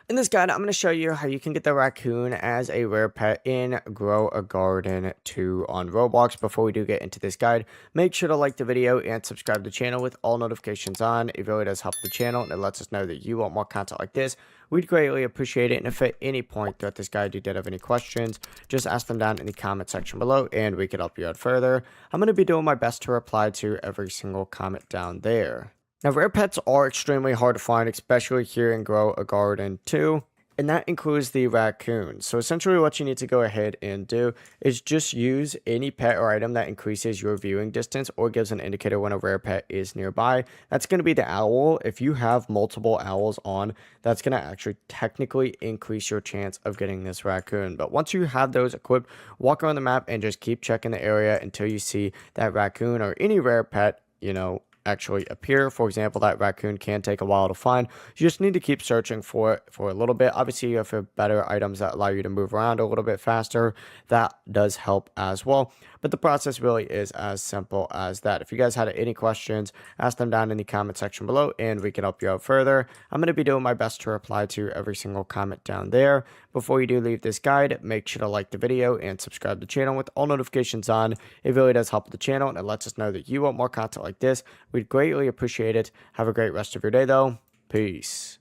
In this guide, I'm going to show you how you can get the raccoon as a rare pet in Grow a Garden 2 on Roblox. Before we do get into this guide, make sure to like the video and subscribe to the channel with all notifications on. It really does help the channel and it lets us know that you want more content like this. We'd greatly appreciate it. And if at any point throughout this guide you did have any questions, just ask them down in the comment section below and we can help you out further. I'm going to be doing my best to reply to every single comment down there. Now, rare pets are extremely hard to find, especially here in Grow a Garden 2, and that includes the raccoon. So essentially what you need to go ahead and do is just use any pet or item that increases your viewing distance or gives an indicator when a rare pet is nearby. That's going to be the owl. If you have multiple owls on, that's going to actually technically increase your chance of getting this raccoon. But once you have those equipped, walk around the map and just keep checking the area until you see that raccoon or any rare pet, actually appear. For example, that raccoon can take a while to find. You just need to keep searching for it for a little bit. Obviously, you have better items that allow you to move around a little bit faster. That does help as well. But the process really is as simple as that. If you guys had any questions, ask them down in the comment section below and we can help you out further. I'm going to be doing my best to reply to every single comment down there. Before you do leave this guide, make sure to like the video and subscribe to the channel with all notifications on. It really does help the channel and it lets us know that you want more content like this. We'd greatly appreciate it. Have a great rest of your day though. Peace.